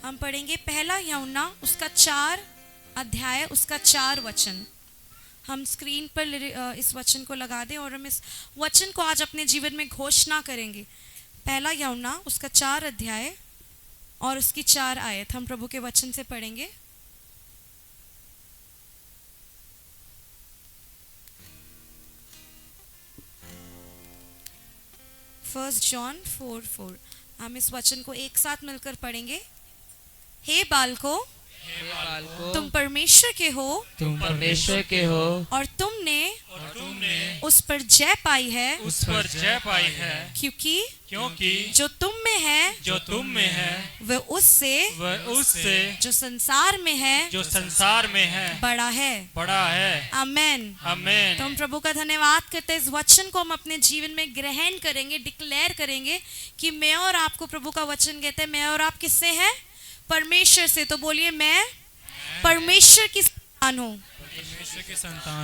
हम पढ़ेंगे पहला यूहन्ना उसका 4 अध्याय उसका 4 वचन। हम स्क्रीन पर इस वचन को लगा दें और हम इस वचन को आज अपने जीवन में घोषणा करेंगे। पहला यूहन्ना उसका 4 अध्याय और उसकी 4 आयत हम प्रभु के वचन से पढ़ेंगे। फर्स्ट जॉन 4:4 हम इस वचन को एक साथ मिलकर पढ़ेंगे। हे बालकों, तुम परमेश्वर के हो और तुमने उस पर जय पाई है क्योंकि जो तुम में है वह उससे जो संसार में है बड़ा है। आमेन। तो हम प्रभु का धन्यवाद करते हैं। इस वचन को हम अपने जीवन में ग्रहण करेंगे, डिक्लेयर करेंगे कि मैं और आपको प्रभु का वचन कहते हैं मैं और आप किससे हैं? परमेश्वर से। तो बोलिए मैं परमेश्वर की संतान हूँ।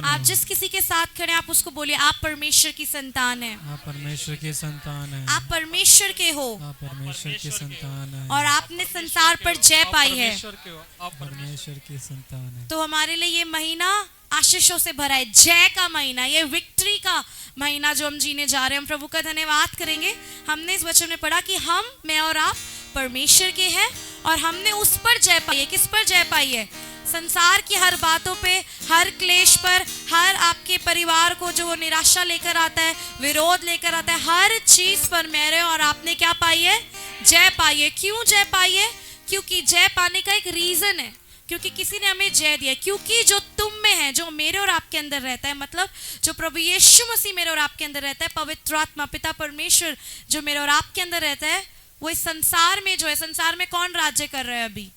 आप जिस किसी के साथ खड़े आप उसको बोलिए आप परमेश्वर की संतान है। आप परमेश्वर की संतान है। आप परमेश्वर के हो। आप परमेश्वर की संतान है। और आपने संसार पर जय पाई है। परमेश्वर की संतान है। तो हमारे लिए ये महीना आशीषों से भरा है, जय का महीना, ये विक्ट्री का महीना जो हम जीने जा रहे हैं। हम प्रभु का धन्यवाद करेंगे। हमने इस वचन में पढ़ा कि मैं और आप परमेश्वर के हैं और हमने उस पर जय पाई है। किस पर जय पाई है? संसार की हर बातों पे, हर क्लेश पर, हर आपके परिवार को जो निराशा लेकर आता है, विरोध लेकर आता है, हर चीज पर मेरे और आपने क्या पाई है? जय पाई है। क्यों जय पाई है? क्योंकि जय पाने का एक रीजन है, क्योंकि किसी ने हमें जय दिया। क्योंकि जो तुम में है, जो मेरे और आपके अंदर रहता है, मतलब जो प्रभु यीशु मसीह मेरे और आपके अंदर रहता है, पवित्र आत्मा पिता परमेश्वर जो मेरे और आपके अंदर रहता है, वो इस संसार में जो है, संसार में कौन राज्य कर रहा है अभी?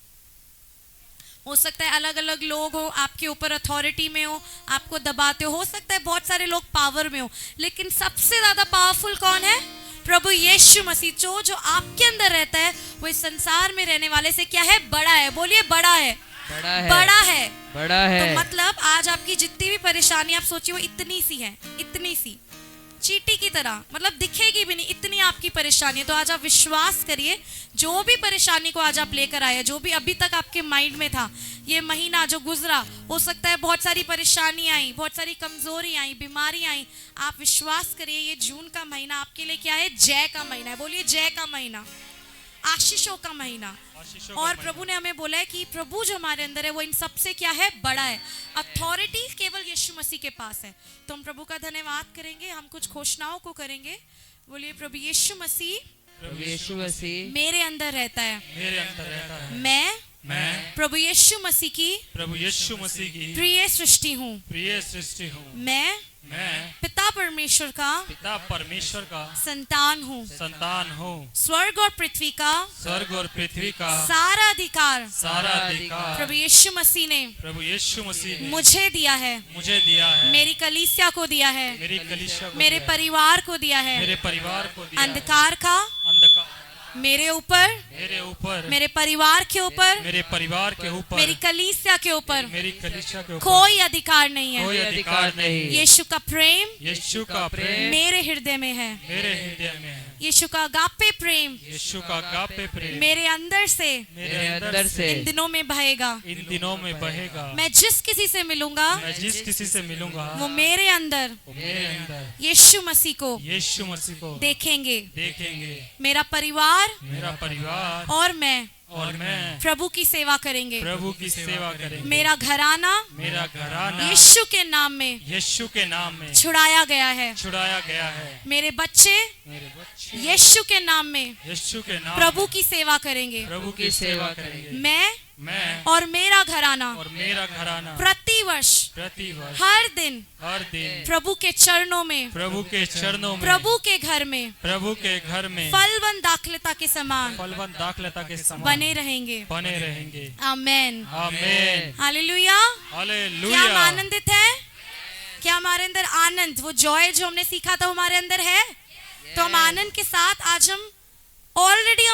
हो सकता है अलग अलग लोग हो, आपके ऊपर अथॉरिटी में हो, आपको दबाते हो सकता है बहुत सारे लोग पावर में हो, लेकिन सबसे ज्यादा पावरफुल कौन है? प्रभु यीशु मसीह। जो आपके अंदर रहता है वो इस संसार में रहने वाले से क्या है? बड़ा है। बोलिए बड़ा है। बड़ा है। तो मतलब आज आपकी जितनी भी परेशानी आप सोचिए वो इतनी सी है, इतनी सी चींटी की तरह, मतलब दिखेगी भी नहीं, इतनी आपकी परेशानी है। तो आज आप विश्वास करिए, जो भी परेशानी को आज आप लेकर आए, जो भी अभी तक आपके माइंड में था, ये महीना जो गुजरा, हो सकता है बहुत सारी परेशानी आई, बहुत सारी कमजोरी आई, बीमारी आई। आप विश्वास करिए ये जून का महीना आपके लिए क्या है? जय का महीना है। बोलिए जय का महीना, आशीषों का महीना। और प्रभु ने हमें बोला है कि प्रभु जो हमारे अंदर है वो इन सब से क्या है? बड़ा है। अथॉरिटी केवल यीशु मसीह के पास है। तो हम प्रभु का धन्यवाद करेंगे। हम कुछ घोषणाओं को करेंगे। बोलिए प्रभु यीशु मसीह मेरे अंदर रहता है। मैं प्रभु यीशु मसीह की प्रिय सृष्टि हूँ। मैं पिता परमेश्वर का संतान हूँ। स्वर्ग और पृथ्वी का सारा अधिकार प्रभु यीशु मसीह ने मुझे दिया है। मेरी कलीसिया को दिया है। मेरे परिवार को दिया है। अंधकार का मेरे ऊपर, मेरे परिवार के ऊपर, मेरी कलीसिया के ऊपर कोई अधिकार नहीं है। यीशु का प्रेम मेरे हृदय में है। यीशु का अगापे प्रेम मेरे अंदर से इन दिनों में बहेगा। मैं जिस किसी से मिलूंगा वो मेरे अंदर यीशु मसीह को देखेंगे। मेरा परिवार और मैं प्रभु की सेवा करेंगे। मेरा घराना यीशु के नाम में छुड़ाया गया है। मेरे बच्चे यीशु के नाम में प्रभु की सेवा करेंगे। मैं और मेरा घराना प्रतिवर्ष हर दिन प्रभु के चरणों में प्रभु के घर में फलवंत दाखलता के समान बने रहेंगे। आमेन। हालेलुया। क्या हम आनंदित हैं? क्या हमारे अंदर आनंद, वो जॉय जो हमने सीखा था हमारे अंदर है? तो हम आनंद के साथ आज हम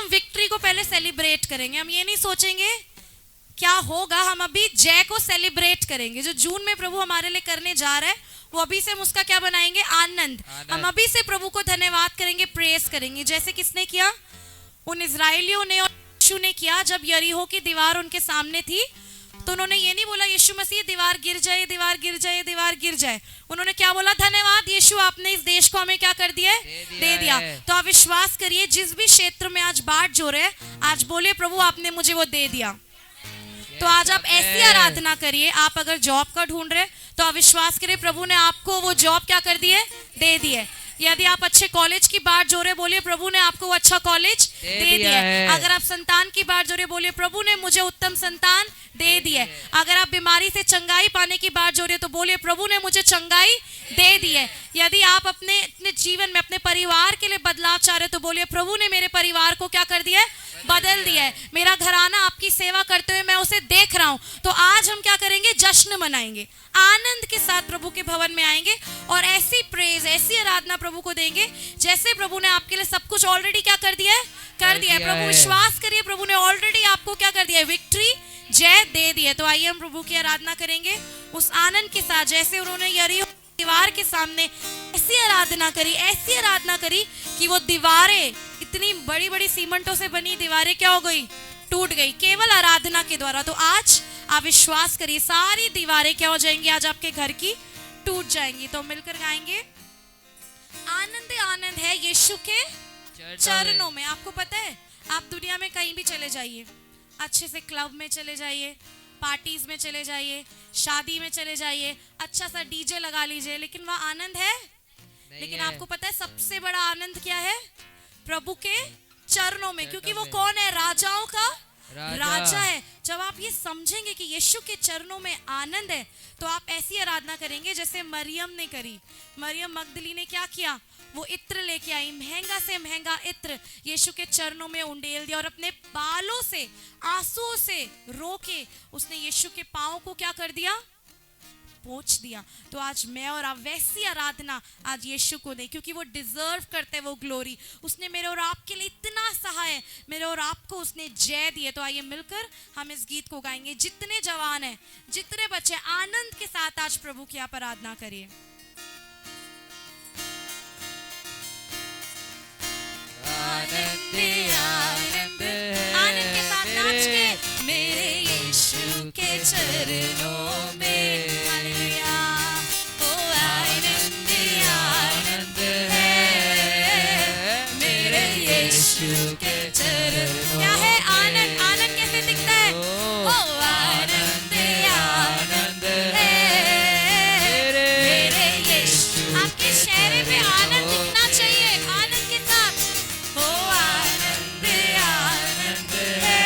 विक्ट्री को पहले सेलिब्रेट करेंगे। हम ये नहीं सोचेंगे क्या होगा, हम अभी जय को सेलिब्रेट करेंगे। जो जून में प्रभु हमारे लिए करने जा रहा है वो अभी से हम उसका क्या बनाएंगे? आनंद। हम अभी से प्रभु को धन्यवाद करेंगे, प्रेज करेंगे, जैसे किसने किया? उन इजराइलियों ने और यीशु ने किया जब यरीहो की दीवार उनके सामने थी, तो उन्होंने ये नहीं बोला यीशु मसीह दीवार गिर जाए, दीवार गिर जाए, दीवार गिर जाए। उन्होंने क्या बोला? धन्यवाद यीशु, आपने इस देश को हमें क्या कर दिया है? दे दिया। तो आप विश्वास करिए, जिस भी क्षेत्र में आज बाढ़ जो रहे, आज बोले प्रभु आपने मुझे वो दे दिया। तो आज आप ऐसी आराधना करिए। आप अगर जॉब का ढूंढ रहे तो आप विश्वास करिए प्रभु ने आपको वो जॉब क्या कर दी है? दे दी है। यदि आप अच्छे कॉलेज की बात जो रहे, बोलिए प्रभु ने आपको वो अच्छा कॉलेज दे दिया है। अगर आप संतान की बात जो रहे, बोलिए प्रभु ने मुझे उत्तम संतान दे दी है। अगर आप बीमारी से चंगाई पाने की बात जो रहे, तो बोलिए प्रभु ने मुझे चंगाई दे दी है। यदि आप अपने जीवन में अपने परिवार के लिए बदलाव चाह रहे, तो बोलिए प्रभु ने मेरे परिवार को क्या कर दिया है? बदल दिया है। मेरा घराना आपकी सेवा करते हुए मैं उसे देख रहा हूं। तो आज हम क्या करेंगे? जश्न मनाएंगे, आनंद के साथ प्रभु के भवन में आएंगे और ऐसी प्रेज, ऐसी आराधना प्रभु को देंगे जैसे प्रभु ने आपके लिए सब कुछ ऑलरेडी क्या कर दिया है? कर दिया है। प्रभु विश्वास करिए, प्रभु ने ऑलरेडी आपको क्या कर दिया है? विक्ट्री, जय दे दी है। तो आइए हम प्रभु की आराधना करेंगे उस आनंद के साथ, जैसे उन्होंने यरीहो दीवार के सामने ऐसी आराधना करी, ऐसी आराधना करी कि वो दीवारें, इतनी बड़ी बड़ी सीमेंटों से बनी दीवारें क्या हो गई? टूट गई, केवल आराधना के द्वारा। तो आज आप विश्वास करिए, सारी दीवारें क्या हो जाएंगी? आज आपके घर की टूट जाएंगी। तो मिलकर गाएंगे, आनंद आनंद है यीशु के चरणों में। आपको पता है, आप दुनिया में कहीं भी चले जाइए, अच्छे से क्लब में चले जाइए, पार्टीज में चले जाइए, शादी में चले जाइए, अच्छा सा डीजे लगा लीजिए, लेकिन वह आनंद है? लेकिन आपको पता है सबसे बड़ा आनंद क्या है? प्रभु के चरणों में, क्योंकि वो कौन है? राजाओं का राजा है। जब आप ये समझेंगे कि यीशु के चरणों में आनंद है, तो आप ऐसी आराधना करेंगे जैसे मरियम ने करी। मरियम मगदली ने क्या किया? वो इत्र लेके आई, महंगा से महंगा इत्र यीशु के चरणों में उंडेल दिया और अपने बालों से, आंसुओं से रो के उसने यीशु के पांव को क्या कर दिया? पोंछ दिया। तो आज मैं और आप वैसी आराधना आज यीशु को दें, क्योंकि वो डिजर्व करते हैं वो ग्लोरी। उसने मेरे और आपके लिए इतना सहा है, मेरे और आपको उसने जय दी है। तो आइए मिलकर हम इस गीत को गाएंगे। जितने जवान हैं, जितने बच्चे, आनंद के साथ आज प्रभु की आप आराधना करिए। आनंद आनंद आनंद के साथ नाच के, मेरे यीशु के चरणों में, हालेलुया। ओ आनंद आनंद है मेरे यीशु के चरणों। क्या है आनंद? आनंद कैसे दिखता है? ओ आनंद आनंद है मेरे यीशु। आपके चेहरे पे आनंद दिखना चाहिए, आनंद के साथ। ओ आनंद आनंद है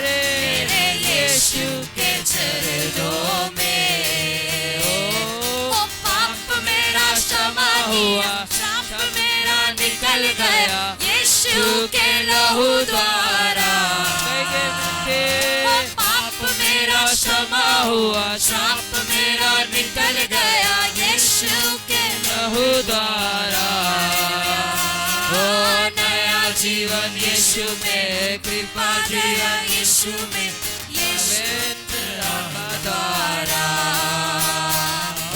मेरे यीशु के चरणों में। ओ पाप मेरा क्षमा हुआ, श्राप मेरा निकल गया यीशु के लहू द्वारा। ओ पाप मेरा क्षमा हुआ, श्राप मेरा निकल गया यीशु के लहू द्वारा। ओ नया जीवन यीशु में, कृपा जीवन यीशु में, पवित्र आत्मा द्वारा।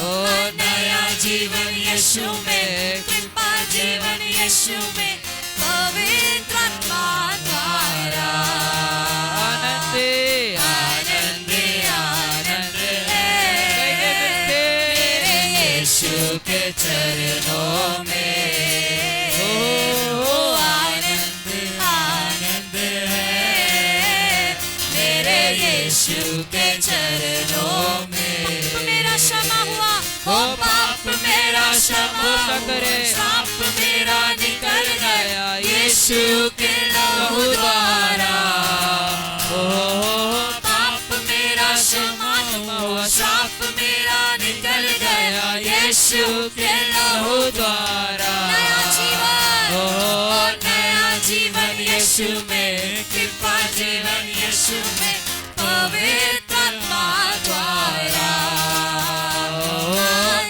ओ नया जीवन यीशु में, कृपा जीवन यीशु में, पवित्र आत्मा द्वारा। आनंद आनंद आनंद है मेरे यीशु के चरणों में। ओ आनंद आनंद है मेरे यीशु के चरणों में। पाप मेरा क्षमा हुआ, ओ पाप मेरा क्षमा करे, श्राप मेरा निकल गया यीशु के लहू द्वारा। ओ पाप मेरा क्षमा हुआ, श्राप मेरा निकल गया यीशु के लहू द्वारा। नया जीवन, ओ नया जीवन यीशु में, कृपा जीवन यीशु में, पवित्र आत्मा द्वारा। ओ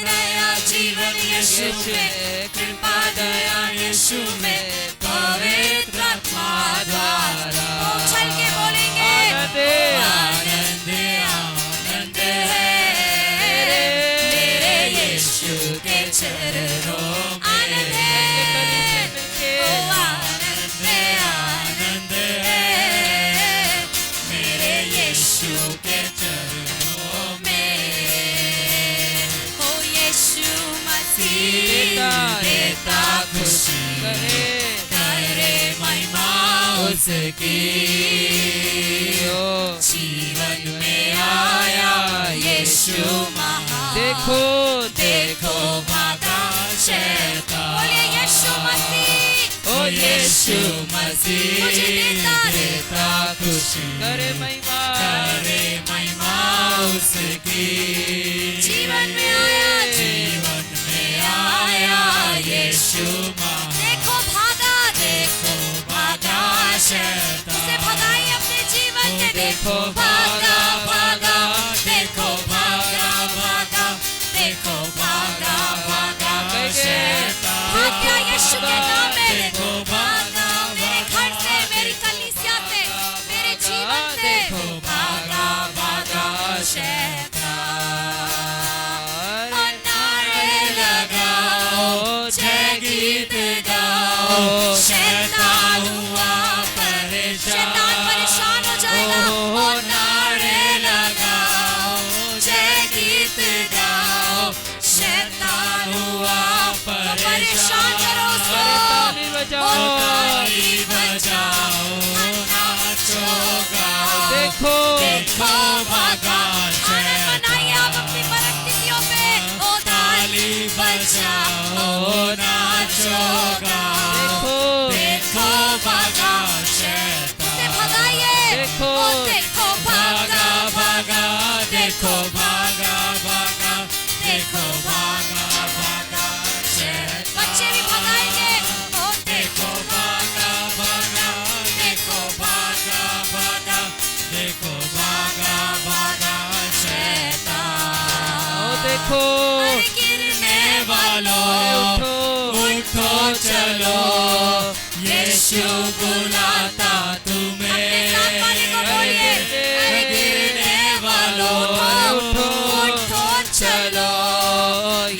नया जीवन यीशु में, कृपा दया यीशु में, पवित्र आत्मा द्वारा। चल के बोलेंगे, आनंद आनंद है मेरे यीशु के चरणों में। आनंद है, ओ आनंद आनंद है उसकी जीवन में आया यीशु महान देखो देखो भागा शैतान बोलिए यीशु मसीह ओ यीशु मसीह देता खुशी करे महिमा उसकी जीवन में आया यीशु महान देखो भागा शैतान उसे भगाइए अपने जीवन में देखो भागा भागा देखो भागा भागा देखो भागा भागा शैतान भाग गया यीशु के नाम में देखो भागा मेरे घर से मेरी कलीसिया से मेरे जीवन से देखो भागा भागा शैतान और नारे लगाओ जय गीत गाओ शैतान हुआ परेशान हो जाएगा ओ नारे लगाओ जय गीत गाओ शैतान हुआ परेशान करो उसको ताली बजाओ नाचो गाओ देखो देखो भागा आनंद मनाइए आप अपनी परिस्थितियों पे ओ ताली बजाओ नाचो गाओ देखो देखो भागा उसे भगाइए देखो देखो भागा भागा देखो भागा भागा देखो भागा भागा बच्चे भी भगाएंगे ओ देखो भागा भागा देखो भागा भागा देखो भागा भागा शैतान देखो गिरने वालों उठो चलो यीशु बुलाता तुम्हें गिरने वालों उठो चलो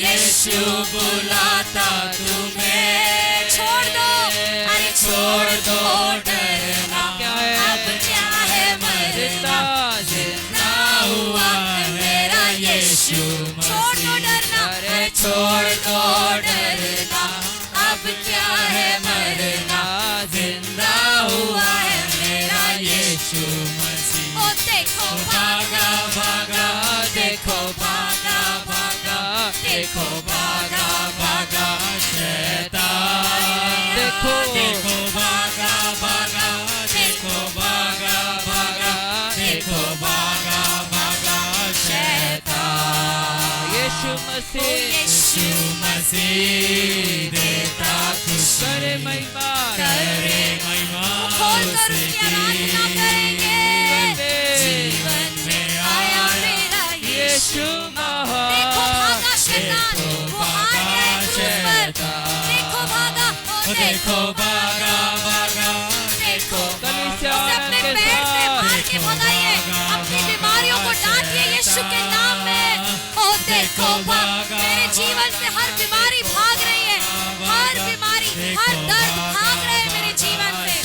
यीशु बुलाता तुम्हें छोड़ दो अरे छोड़ दो डरना अब क्या है मरना जिंदा हुआ मेरा यीशु छोड़ दो डरना छोड़ दो डरना अब क्या है मरना जिंदा हुआ है मेरा यीशु मसीह ओ देखो भागा भागा देखो भागा भागा देखो भागा भागा शैतान देखो देखो भागा भागा देखो भागा भागा देखो भागा भागा शैतान यीशु मसीह देता खुशी करे महिमा खोल कर उसकी आराधना करेंगे जीवन में आया मेरा यीशु महान देखो भागा शैतान वो हार गया क्रूस पर देखो भागा ओ देखो भागा भागा देखो उसे अपने पैर से मार के भगाइए अपनी बीमारियों को डांटिए यीशु के नाम में ओ देखो मेरे जीवन से हर बीमारी भाग रही है हर बीमारी हर दर्द भाग रहे हैं मेरे जीवन से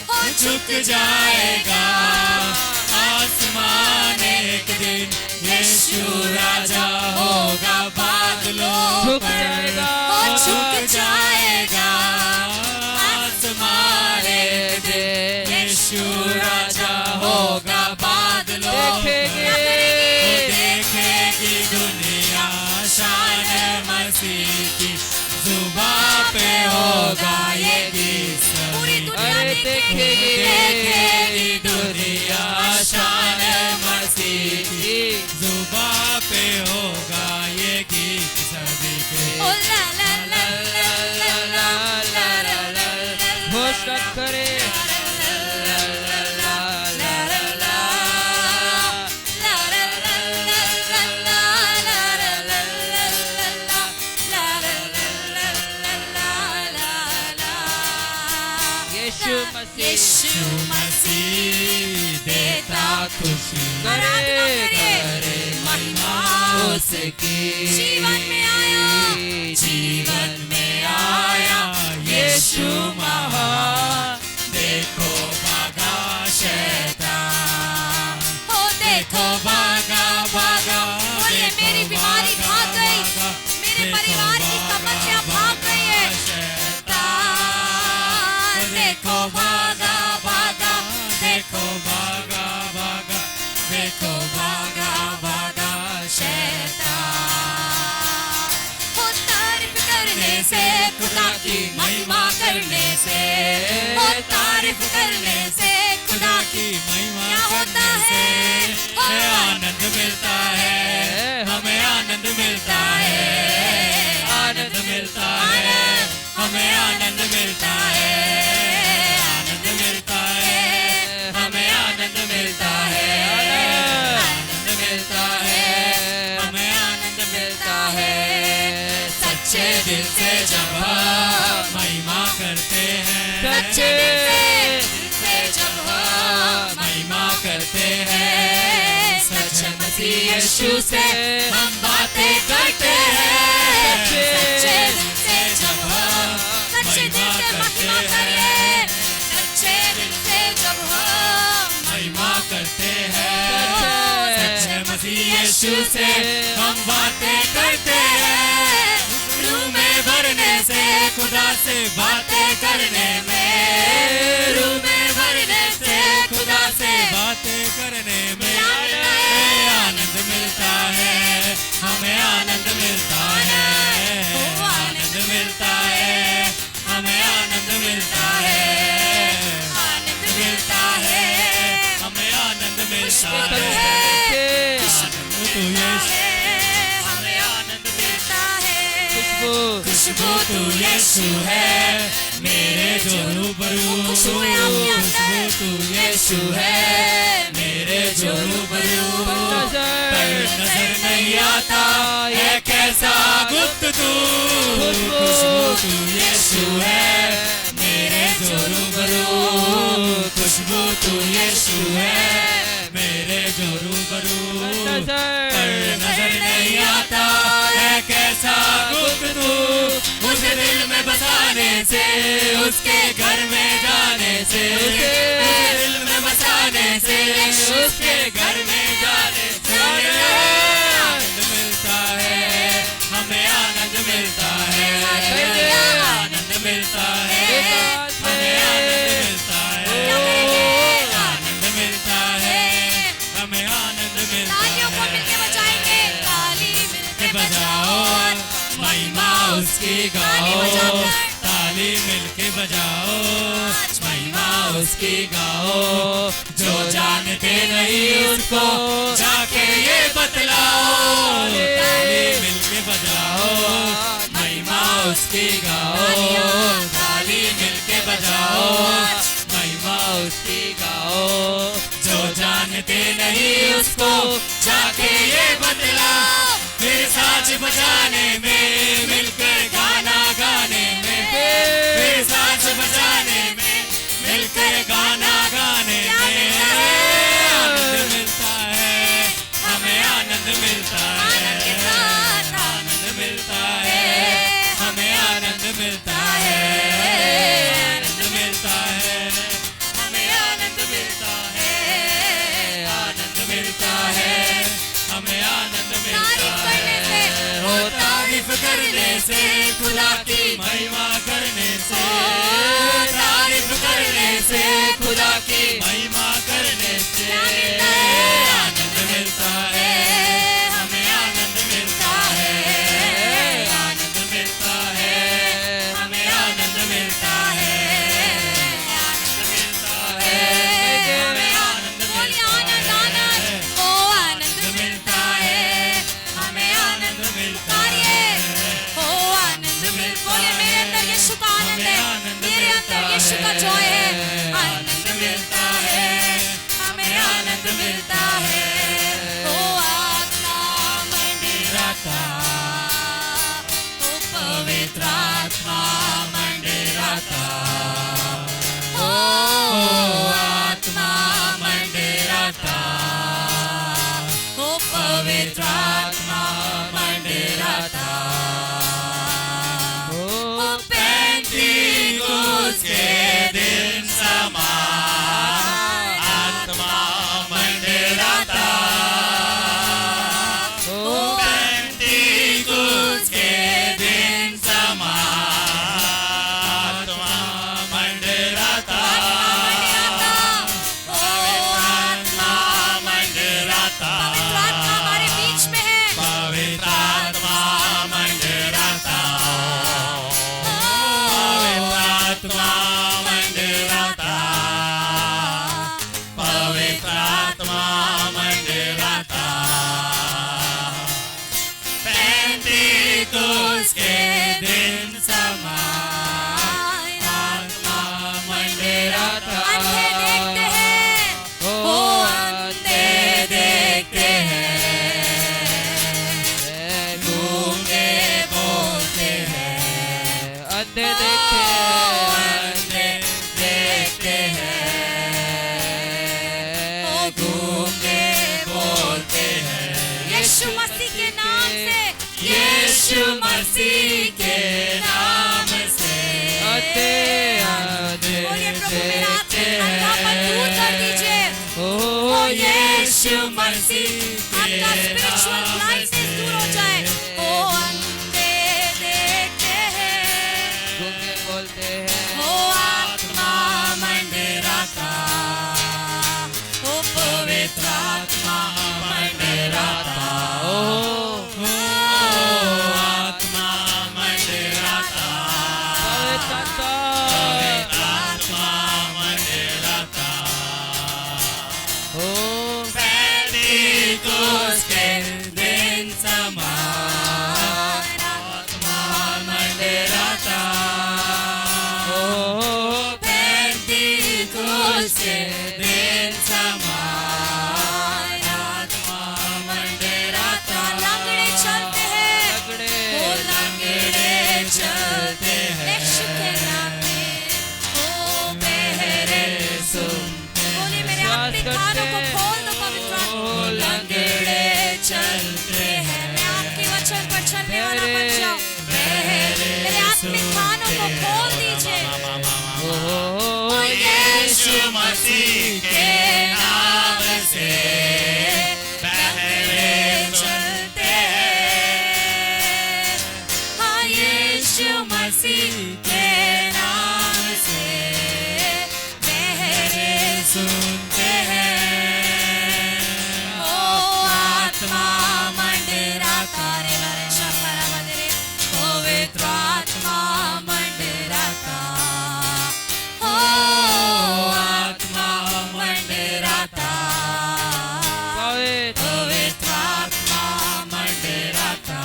ओ झुक जाएगा आसमान एक दिन यीशु राजा होगा बादलों पर झुक जाएगा आसमान एक दिन यीशु राजा होगा बादलों देखेगी दुनिया शान मसीह की जुबान पे होगा ये गीत पूरी दुनिया देखेगी दुनिया शान मसीह की जुबान पे होगा ये गीत सभी के ओ ला ला ला ला ला ला ला घोषणा करे यीशु मसीह देता खुशी करे महिमा उसकी जीवन में आया यीशु महान देखो भागा शैतान ओ देखो भागा भागा बोलिए मेरी बीमारी भाग गई मेरे परिवार की समस्या भाग गई है देखो भागा भागा, देखो भागा भागा, देखो भागा भागा शैतान। हो तारीफ करने से, खुदा की महिमा करने से, हो तारीफ करने से, खुदा की महिमा क्या होता करने से है? आनंद मिलता है, हमें आनंद मिलता है, आनंद मिलता है, हमें आनंद मिलता है, आनंद मिलता है, हमें आनंद मिलता है, आनंद मिलता है, हमें आनंद मिलता है। सच्चे दिल से जब हम महिमा करते हैं, सच्चे दिल से जब हम महिमा करते हैं, सच्चे मसीह यीशु से हम बातें करते हैं, सच्चे दिल से जब हम सच्चे दिल से महिमा करिए, सच्चे दिल से जब हम महिमा करते हैं, सच्चे मसीह यीशु से हम बातें करते हैं। रूह में भरने से, खुदा से बातें करने में, रूह में भरने से, खुदा से बातें करने में आनंद मिलता है, हमें आनंद मिलता है, आनंद मिलता है, हमें आनंद मिलता है, आनंद मिलता है, हमें आनंद मिलता है, आनंद तो यीशु, हमें आनंद मिलता है, खुशबू तो यीशु है, मेरे जो रूबरू, खुशबू तो यीशु है, मेरे जो रूबरू, पर नजर नहीं आता है कैसा गुप्त तू, खुशबू तो यीशु है, मेरे जो रूबरू, खुशबू तो यीशु है, मेरे जो रूबरू, पर नजर नहीं आता है कैसा गुप्त तू, उसे दिल में बसाने से, उसके घर में जाने से, दिल में बसाने से, उसके घर में जाने से आनंद मिलता है, हमें आनंद मिलता है, आनंद मिलता है, हमें आनंद मिलता है, आनंद मिलता है, हमें आनंद मिलता तालियों को है। मिलके बजाएंगे, ताली मिलके बजाओ, महिमा उसकी गाओ, ताली मिलके बजाओ, महिमा उसकी गाओ, जो जानते नहीं उसको जाके ये बतलाओ, ताली मिलके बजाओ, महिमा उसकी गाओ, ताली मिलके बजाओ, महिमा उसकी गाओ, जो जानते नहीं उसको जाके ये बतलाओ, फिर साज बजाने में, मिलकर गाना गाने में, फिर साज बजाने में, मिलकर गाना गाने में आनंद मिलता है, हमें आनंद मिलता है, आनंद मिलता है, हमें आनंद मिलता है, आनंद मिलता है, हमें आनंद मिलता है, आनंद मिलता है, हमें आनंद मिलता है, हो तारीफ करने से, खुदा की महिमा करने से, तारीफ करने से, खुदा की महिमा करने से आनंद मिलता है, हमें आनंद मिलता है, आनंद मिलता है, हमें आनंद मिलता है, आनंद मिलता है, हमें आनंद बोलिए आनंद, आनंद, ओ आनंद मिलता है, हमें आनंद मिलता तारिये, ओ आनंद मिल, बोलिए मेरे अंदर यीशु का आनंद है, मेरे अंदर यीशु का जॉय है, आनंद मिलता है, हमें आनंद मिलता है, ओ आत्मा मंदिराता, ओ पवित्र आत्मा मंदिराता, ओ आत्मा मंदिराता, ओ पवित्र आत्मा मंदिराता, ओ पेंतीकोस के दिन समान आत्मा मंदिराता, यीशु मसीह के नाम से आते आते बोलिए प्रभु मेरा देखते अंधापन दूर कर दीजिए। ओ यीशु मसीह के आपका स्पिरिचुअल नाम ब्लाइंडनेस दूर हो जाए। ओ अंधे देखते हैं, गूंगे बोलते हैं ओ आत्मा मंडराता, ओ पवित्र आत्मा मंडराता, ओ आत्मा मंडराता, पवित्र आत्मा मंडराता, ओ पेंटिकोस के दिन समान आत्मा मंडराता, पेंटिकोस के दिन समान आत्मा मंडराता। लंगड़े चलते हैं, लगड़े ओ लंगड़े चलते हैं, यीशु के नाम में। ओ बहरे सुनते, बोलिए मेरे अपने कानों को खोल दो पवित्र आत्मा। लंगड़े चलते हैं, मैं आपके वचन पर चलने वाला बन जाऊं। मेरे आत्मिक कानों को खोल दीजिए। ओ ओ यीशु मसीह के नाम से बहरे चलते हैं। हाँ, यीशु मसीह के नाम से बहरे सुनते हैं। ओ आत्मा मंडराता रे बारे शंकरा बदरे, पवित्र आत्मा मंडराता, ओ आत्मा मंडराता, पवित्र आत्मा मंडराता।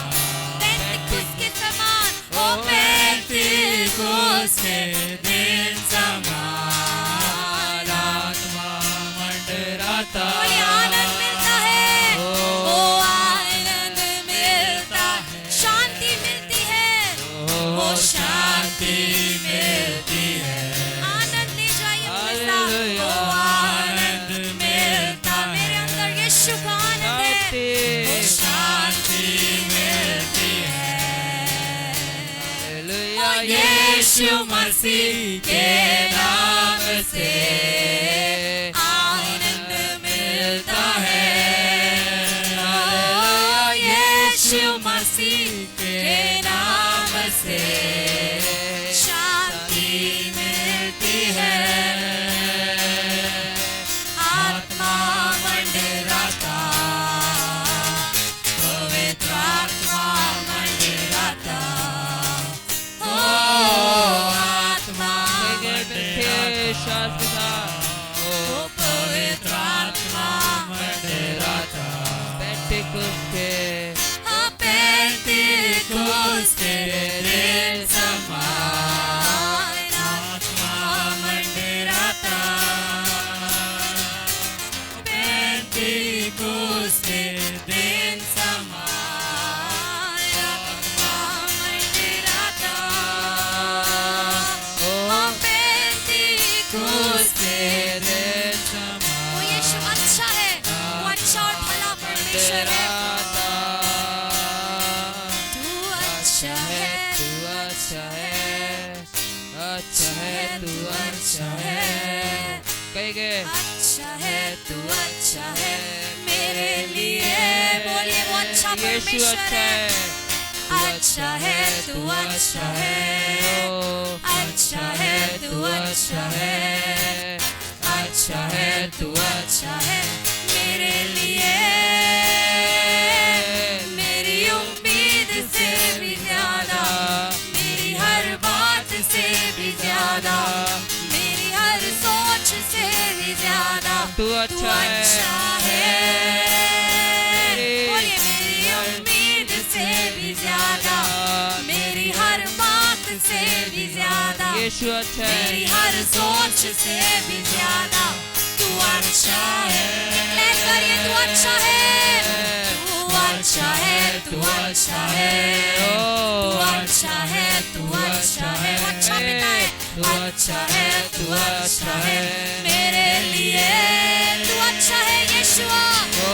पेंतिकुस के समान, ओ पेंतिकुस के दिन समान आत्मा मंडराता। बोलिए आनंद मिलता है, ओ आनंद मिलता है, शांति मिलती है, ओ शांति मिलती है। आनंद ले जाइए अपने साथ, ओ आनंद मिलता, मेरे अंदर यीशु का आनंद है, ओ शांति मिलती है। ओ यीशु मसीह के नाम से आनंद मिलता है। ओ यीशु मसीह के नाम से शांति मिलती है। आत्मा मंडराता, पवित्र आत्मा मंडराता, ओ आत्मा मंडराता, ओ पवित्र आत्मा मंडराता। पेंटिकुस के हाँ, पेंटिकुस के दिन समान आत्मा मंडराता, पेंटिकुस के दिन समान आत्मा मंडराता, ओ हाँ, पेंटिकुस के दिन वो समान। यीशु अच्छा है, वो अच्छा और भला परमेश्वर है। तू अच्छा है, तू अच्छा है, अच्छा है, तू अच्छा है। कहीं गए अच्छा है, तू अच्छा है मेरे लिए। बोलिए वो अच्छा यीशु परमेश्वर अच्छा है। है, अच्छा है, तू अच्छा है, अच्छा है, तू अच्छा है, अच्छा है, तू अच्छा है मेरे लिए। मेरी उम्मीद से भी ज्यादा, मेरी हर बात से भी ज्यादा, मेरी हर सोच से भी ज्यादा तू तू अच्छा है। अच्छा है। बोलिए मेरी उम्मीद से भी ज्यादा, मेरी हर बात से भी ज्यादा, यीशु अच्छा मेरी है, हर सोच से भी ज्यादा तू अच्छा है। डिक्लेयर करिए तू अच्छा है, तू अच्छा है, तू अच्छा है, तू अच्छा है, तू अच्छा है, वो अच्छा पिता है, तू अच्छा है, तू अच्छा है मेरे लिए। तू अच्छा है यीशुआ, तू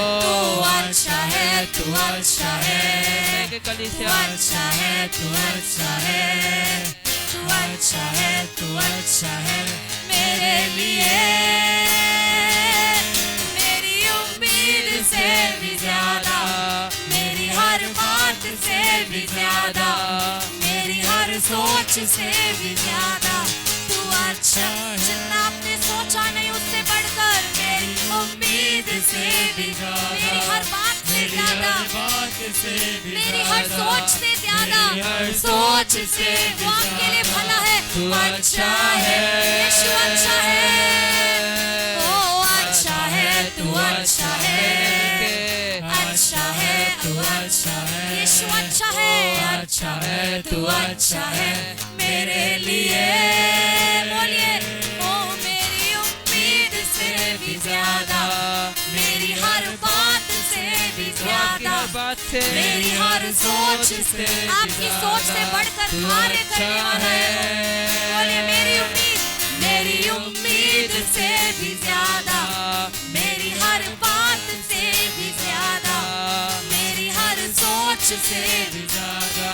अच्छा है, तू अच्छा अच्छा है, के तू कलीसिया अच्छा है, तू अच्छा है, तू अच्छा है, तू अच्छा है मेरे लिए। मेरी उम्मीद से भी ज्यादा, मेरी हर बात से भी ज्यादा, मेरी हर सोच से भी ज्यादा तू अच्छा। जितना आपने सोचा नहीं उससे बढ़कर, मेरी उम्मीद से भी ज्यादा, मेरी हर बात से ज्यादा, मेरी हर सोच से ज्यादा, सोच से वो आपके लिए भला है। तू अच्छा है, यीशु अच्छा है, ओ अच्छा है, तू अच्छा है, अच्छा है, तू अच्छा है, यीशु अच्छा है, अच्छा है, तू अच्छा है मेरे लिए। बोलिए, ओ मेरी उम्मीद से भी ज्यादा, मेरी हर बात से भी ज्यादा, बात से मेरी हर सोच से, आपकी सोच से बढ़कर कार्य करने वाला है। बोलिए, मेरी उम्मीद से भी ज्यादा, मेरी हर बात से भी ज्यादा, मेरी हर सोच से भी ज्यादा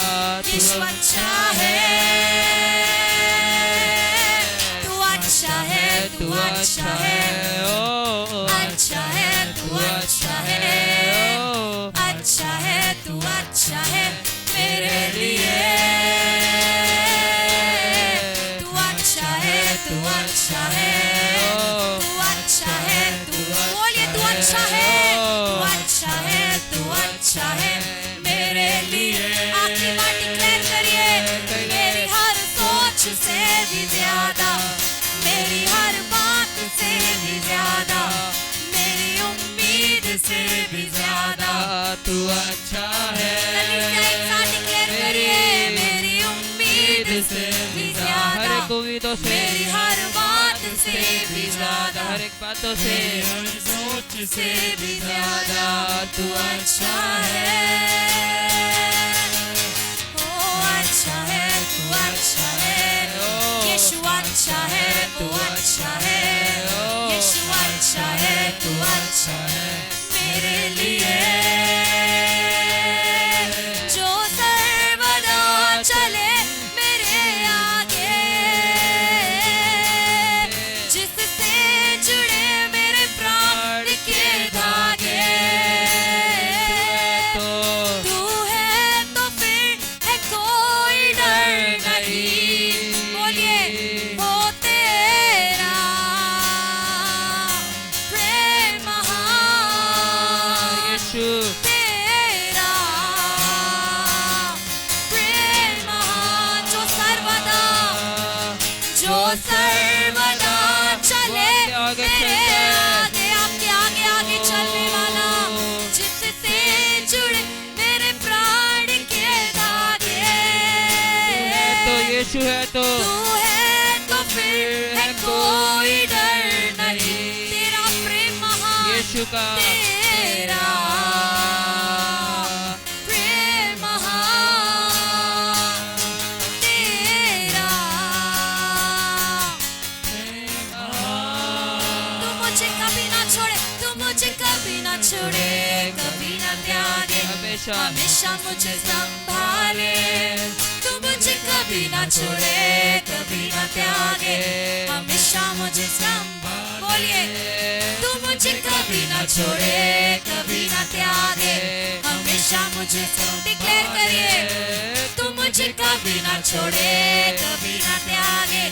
यीशु अच्छा है, तू अच्छा है, तू अच्छा है, अच्छा है, तू अच्छा है, अच्छा है, तू अच्छा है मेरे लिए। तू अच्छा है, तू अच्छा है, तू अच्छा है, तू बोलिए तू अच्छा है, तू अच्छा है, तू अच्छा है मेरे लिए। आखिरी बार डिक्लेयर करिए, मेरी हर सोच से भी ज्यादा, मेरी हर बात से भी ज्यादा, मेरी उम्मीद से भी ज्यादा तू अच्छा है। एक साथ डिक्लेयर करिए, मेरी उम्मीद से भी हर ज्यादा, एक उम्मीदों से, मेरी हर बात से भी ज्यादा, हर एक बातों से, सोच से भी ज्यादा तू अच्छा है, ओ अच्छा है, तू अच्छा है, यीशु अच्छा है, तू अच्छा है, यीशु अच्छा है, तू अच्छा है मेरे लिए। जो सर्वदा चले मेरे आगे, जिससे जुड़े मेरे प्राण के धागे, तू है तो फिर है कोई डर नहीं। बोलिए, हो तेरा प्रेम महान, यीशु तेरा प्रेम महान, जो सर्वदा चले आगे मेरे चलता है। आगे, आपके आगे आगे चलने वाला, जिससे जुड़े मेरे प्राण के धागे, तो यीशु है तो तू है तो फिर है कोई डर नहीं। तेरा प्रेम महान, यीशु का तेरा प्रेम महान, तेरा तू मुझे कभी ना छोड़े, तू मुझे कभी ना छोड़े, कभी ना त्यागे, हमेशा हमेशा मुझे संभाले। तू मुझे कभी ना छोड़े, कभी ना त्यागे, हमेशा मुझे संभाले। बोलिए, तू मुझे कभी ना छोड़े, कभी ना त्यागे, हमेशा मुझे डिक्लेयर करिए, तू मुझे कभी ना छोड़े, कभी ना त्यागे,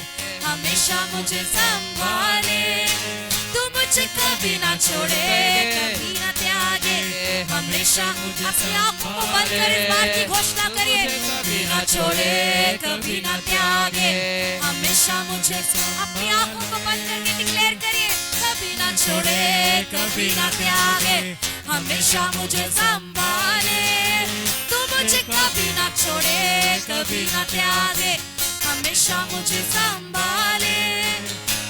हमेशा मुझे संभाले। तू मुझे कभी ना छोड़े, कभी ना त्यागे, हमेशा। अपनी आंखों को बंद कर इस बात की घोषणा करिए, कभी ना छोड़े, कभी ना त्यागे, हमेशा मुझे। अपनी आंखों को बंद करके डिक्लेयर करिए, कभी ना छोड़े, कभी ना त्यागे, हमेशा मुझे संभाले। तू मुझे कभी ना छोड़े, कभी ना त्यागे, हमेशा मुझे संभाले।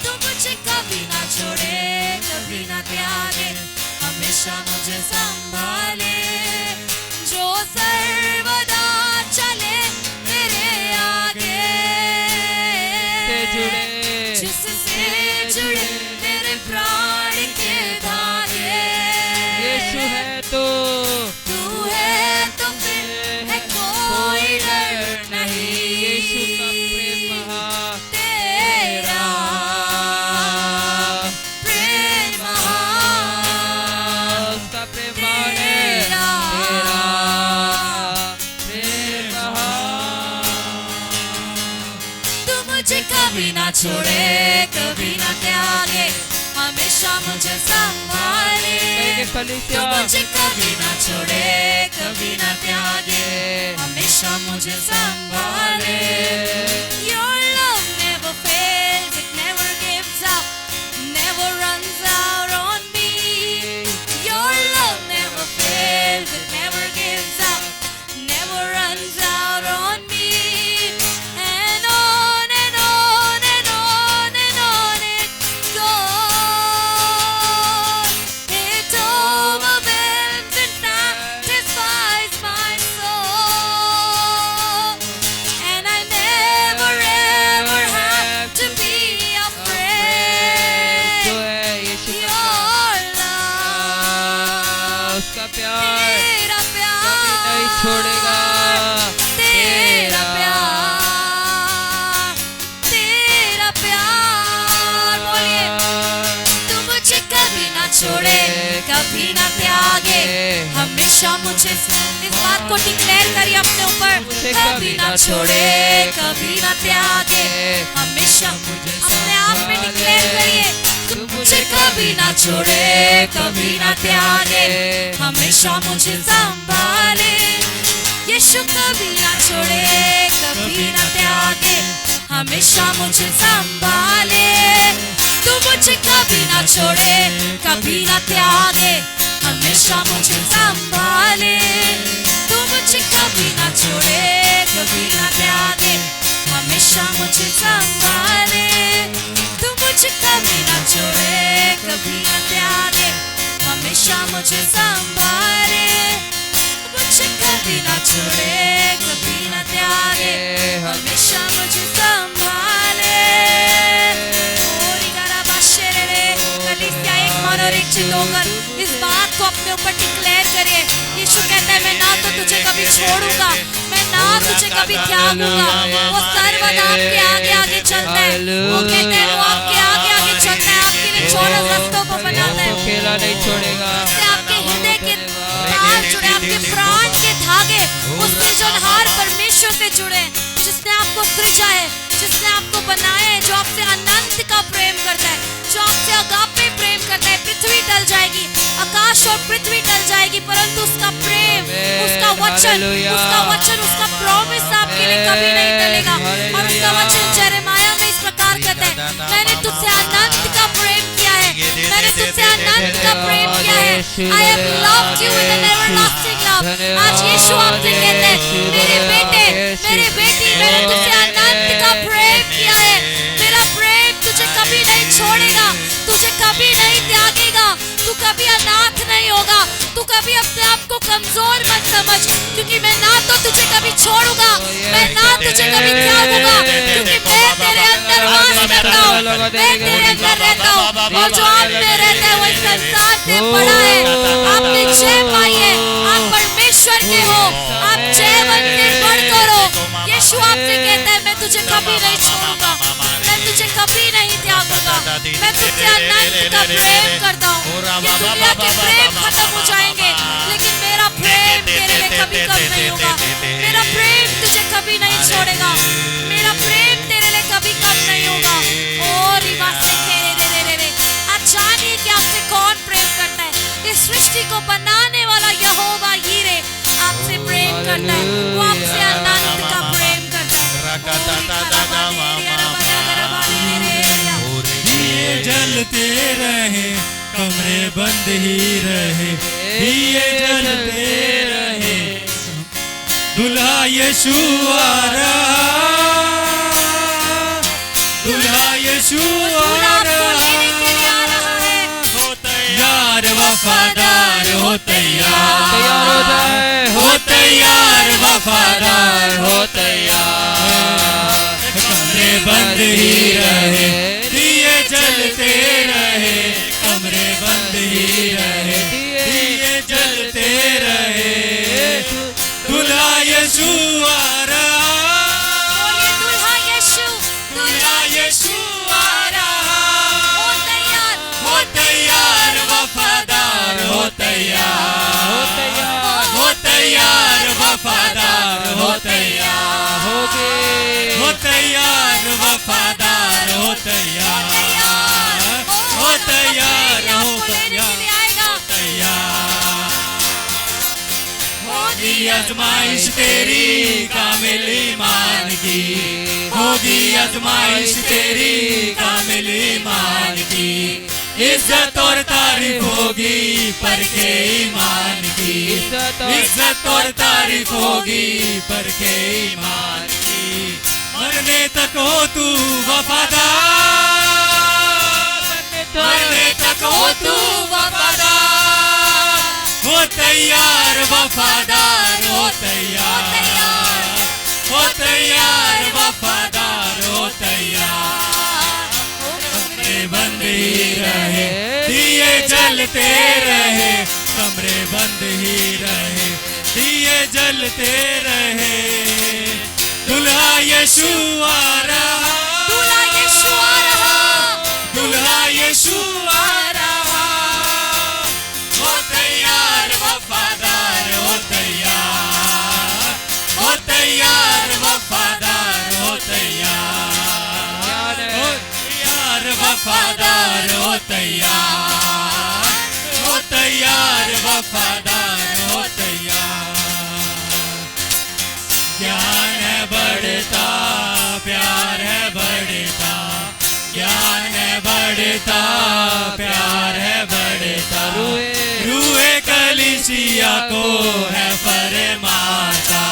तू मुझे कभी ना छोड़े, कभी ना त्यागे, हमेशा मुझे संभाले। जो सर्वदा चले मेरे आगे, से जुड़े, जिससे जुड़े मेरे प्राण के धागे, यीशु है तो तू है हमेशा मुझे संभाले, कहेंगे तू कलीसिया मुझे कभी ना छोड़े, कभी ना त्यागे, हमेशा मुझे संभाले। Your love never fails, it never gives up, never runs out on me. Your love never fails, it never gives up, never runs out on me. And on and on and on and on it goes. It overwhelms and satisfies my soul. And I never ever have to be afraid. जो है यीशु का Your love, उसका प्यार तेरा कभी नहीं प्यार, छोड़ेगा। तेरा प्यार, तेरा प्यार। बोलिए, तू मुझे कभी ना छोड़े, कभी ना त्यागे, हमेशा मुझे। इस बात को डिक्लेयर करिए अपने ऊपर, कभी ना छोड़े, कभी ना त्यागे, हमेशा अपने आप में डिक्लेयर करिए, तू मुझे कभी ना छोड़े, कभी ना त्यागे, हमेशा मुझे संभाले। यीशु कभी ना छोड़े, कभी ना त्यागे, हमेशा मुझे संभाले। तू मुझे कभी ना छोड़े, कभी ना त्यागे, हमेशा मुझे संभाले। तू मुझे कभी ना छोड़े, कभी ना त्यागे, हमेशा मुझे संभाले। तू मुझे कभी ना छोड़े, कभी ना त्यागे, हमेशा मुझे संभाले। मुझे कभी ना छोड़े, कभी ना त्यागे, हमेशा मुझे संभाले। कलीसिया एक मन और एक चित्त होकर इस बात को अपने ऊपर डिक्लेयर करिए। यीशु कहता है, मैं ना तो तुझे कभी छोड़ूंगा, मैं ना तुझे कभी त्यागूंगा। वो सर्वदा आपके आगे आगे चलता है। वो कहते हैं, वो आपके आगे आगे चलता है, आपके लिए चौरस रास्तों को बनाता है। अकेला नहीं छोड़ेगा। उससे आपके हृदय के तार जुड़े, आपके प्राण के धागे उस सृजनहार परमेश्वर से जुड़े, जिसने आपको सृजा है, जिसने आपको बनाया है, जो आपसे अनंत का प्रेम करता है, जो आपसे अगापे प्रेम करता है। पृथ्वी टल जाएगी, आकाश और पृथ्वी टल जाएगी, परंतु उसका प्रेम, उसका वचन, उसका प्रॉमिस आपके लिए कभी नहीं टलेगा। और उसका वचन यिर्मयाह में इस प्रकार कहता है, मैंने तुझसे अनंत का प्रेम किया है, मैंने तुझसे अनंत का प्रेम किया है। I have loved you with an everlasting love। आज यीशु आपसे कहते हैं, मेरे बेटे, मेरे बेटी, मैंने तुझसे अनंत का प्रेम किया है। मेरा प्रेम तुझे कभी नहीं छोड़ेगा, तुझे कभी नहीं त्यागेगा, तू कभी अनाथ नहीं होगा, तू कभी अपने आप को कमजोर मत समझ, क्योंकि मैं ना तो तुझे कभी छोड़ूंगा, मैं ना तुझे कभी त्यागूंगा, क्योंकि मैं तेरे अंदर वास करता हूँ, मैं तेरे अंदर रहता हूँ। और जो आप में रहता है वो इस संसार से बड़ा है। आपने जय पाई है, आप परमेश्वर के हो, आप जयवंत से बढ़कर हो। यीशु आपसे कहता है, मैं तुझे कभी नहीं छोड़ूंगा, मैं तुझे कभी नहीं त्यागूंगा, मैं तुझसे अनंत का प्रेम करता हूँ। ये दुनिया के प्रेम खत्म हो जाएंगे, लेकिन मेरा प्रेम तेरे लिए कभी कम नहीं होगा। मेरा प्रेम तुझे कभी नहीं छोड़ेगा, मेरा प्रेम तेरे लिए कभी कम नहीं होगा। और आज जानिए कि आपसे कौन प्रेम करता है। इस सृष्टि को बनाने वाला यहोवा यीरे आपसे प्रेम करता है, वो आपसे अनंत का प्रेम करता है। दिए जलते रहे, कमरे बंद ही रहे, दिए जलते रहे, दुल्हा यीशु आ रहा, दुल्हा यीशु आ रहा। हो तैयार वफादार, हो तैयार, तैयार हो जाए, हो तैयार वफादार, हो तैयार। कमरे बंद ही रहे, दिए जलते रहे, कमरे बंद ही रहे, दिए जलते रहे, दुल्हा यीशु आ रहा, दुल्हा यीशु, दुल्हा यीशु आ रहा। हो तैयार वफादार, हो तैयार, हो तैयार, हो तैयार वफादार, हो तैयार, हो गए, हो तैयार वफादार, हो तैयार, हो तैयार आजमाइश तेरी कामिल ईमान की, होगी आजमाइश तेरी कामिल ईमान की। इज्जत और तारीफ होगी परखे ईमान की, इज्जत और तारीफ होगी परखे ईमान की। मरने तक हो तू वफादार, मरने तक हो तू वफादार, हो तैयार वफादार, हो तैयार, हो तैयार वफादार, हो तैयार। कमरे बंद ही रहे, दिए जलते रहे, कमरे बंद ही रहे, दिए जलते रहे। दुल्हा यीशु आ रहा, दूल्हा यीशु आ रहा, दुल्हा यीशु आ रहा। हो तैयार वफादार, हो तैयार, हो तैयार वफादार, हो तैयार, हो तैयार वफादार, हो तैयार, हो तैयार वफादार, हो तैयार। ज्ञान है बढ़ता, प्यार है बढ़ता, ज्ञान है बढ़ता, प्यार है बढ़ता। रूहे कलीसिया को है फरमाता,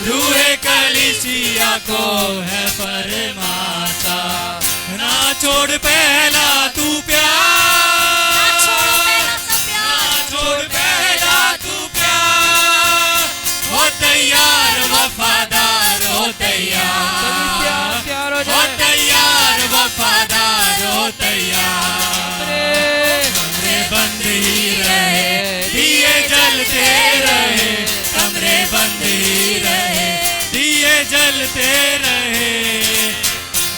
रूहे कलीसिया को है फरमाता। ना छोड़ पहला तू प्यार, ना छोड़ पहला तू प्यार। हो तैयार वफादार, हो तैयार, हो तैयार वफादार, हो तैयार। कमरे बंद ही रहे, दिए जलते रहे, कमरे बंद ही रहे, दिए जलते रहे।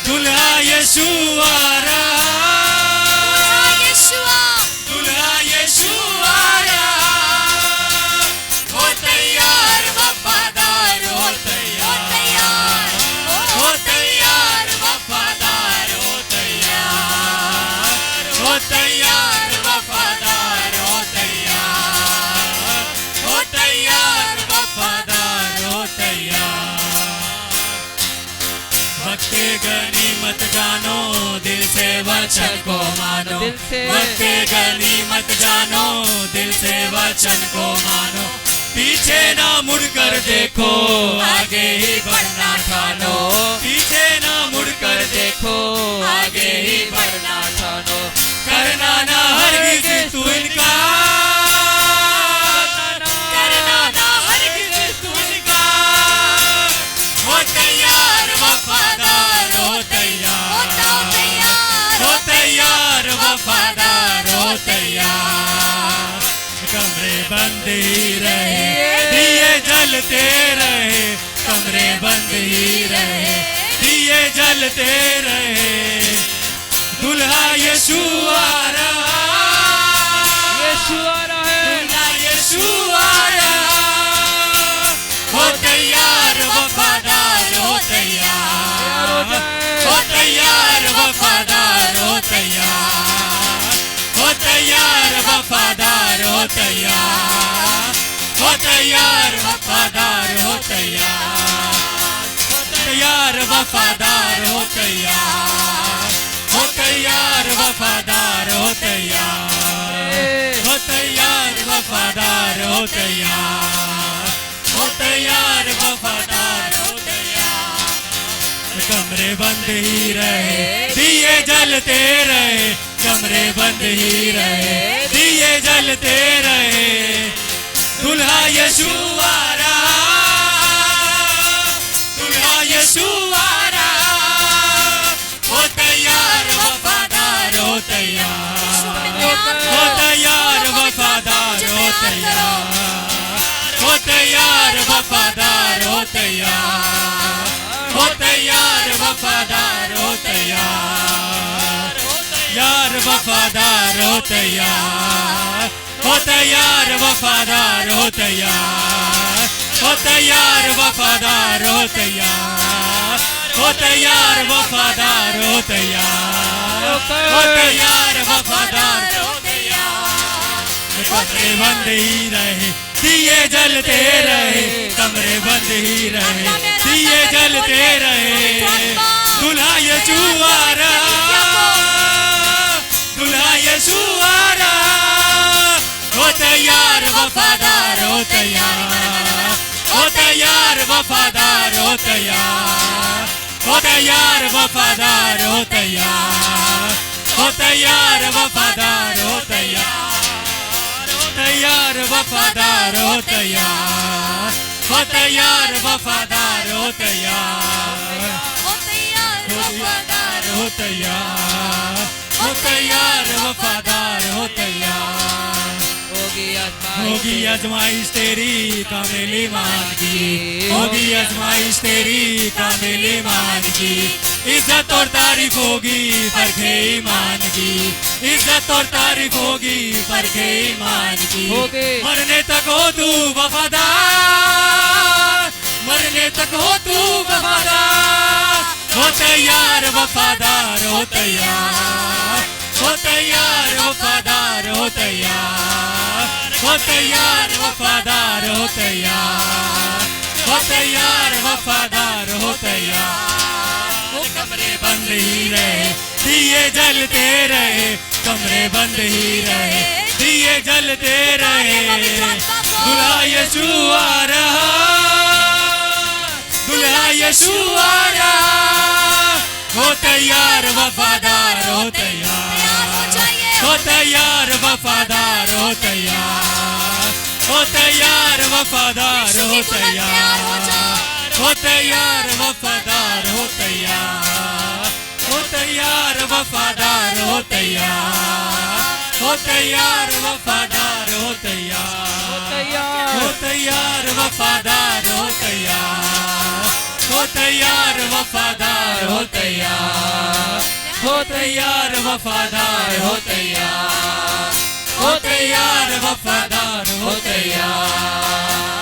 दुल्हा यीशु आ रहा, दुल्हा यीशु आ रहा। हो तैयार वफादार, हो तैयार, हो तैयार वफादार, हो तैयार, हो तैयार वफादार, हो तैयार, हो तैयार वफादार, हो तैयार। वक्त गनीमत जानो, दिल से वचन को मानो, वक्त गनीमत जानो, दिल से वचन को मानो। पीछे ना मुड़कर देखो, आगे ही बढ़ना ठानो, पीछे ना मुड़कर देखो, आगे ही बढ़ना ठानो। करना ना हरगिज़ तू इनकार, करना ना हरगिज़ तू इनकार। हो तैयार वफादार, हो तैयार, हो तैयार वफादार, हो तैयार। कमरे बंद ही रहे, दिए जलते रहे, कमरे बंद ही रहे, दिए जलते रहे। दुल्हा यीशु आ रहा, यीशु आ रहा है, दुल्हा यीशु आ रहा। हो तैयार वफादार, हो तैयार, हो तैयार वफादार, हो तैयार, हो तैयार वफादार, हो तैयार, हो तैयार वफादार, हो तैयार, तैयार वफादार, हो तैयार, हो तैयार वफादार, हो तैयार, हो तैयार वफादार, हो तैयार, हो तैयार वफादार, हो तैयार। कमरे बंद ही रहे, दिए जलते रहे, कमरे बंद ही रहे, दिए जलते रहे। दुल्हा यीशु आ रहा, दुल्हा यीशु आ रहा। हो तैयार वफादार, हो तैयार, हो तैयार वफादार, हो तैयार, हो तैयार वफादार, हो तैयार, हो तैयार वफादार, हो तैयार, यार वफादार, हो तैयार, हो तैयार वफादार, हो तैयार, हो तैयार वफादार, हो तैयार, हो तैयार वफादार, हो तैयार, हो तैयार वफादार, हो तैयार। कमरे बंद ही रहे, दिए जलते रहे कमरे बंद ही रहे दिए जलते रहे दुल्हा यीशु आ रहा दुल्हा यीशु आ रहा हो तैयार वफादार हो तैयार हो तैयार वफादार हो तैयार हो तैयार वफादार हो तैयार हो तैयार वफादार हो तैयार हो तैयार वफादार हो तैयार हो तैयार वफादार हो तैयार हो तैयार वफादार हो तैयार हो तैयार वफादार हो तैयार होगी आजमाइश तेरी कामिल ईमान की होगी आजमाइश तेरी कामिल ईमान की इज्जत और तारीफ होगी परखे ईमान की इज्जत और तारीफ होगी परखे ईमान की मरने तक हो तू वफादार मरने तक हो तू वफादार हो तैयार वफादार हो तैयार हो तैयार वफादार हो तैयार हो तैयार वफादार हो तैयार हो तैयार वफादार हो तैयार वो कमरे बंद ही रहे दिए जलते रहे कमरे बंद ही रहे दिए जलते रहे दुल्हा यीशु आ रहा दुल्हा यीशु आ रहा हो तैयार वफादार हो तैयार हो तैयार वफादार हो तैयार हो तैयार वफादार हो तैयार हो तैयार वफादार हो तैयार हो तैयार वफादार हो तैयार हो तैयार वफादार हो तैयार हो तैयार वफादार हो तैयार हो तैयार वफादार हो तैयार हो तैयार वफादार हो तैयार हो तैयार वफादार हो तैयार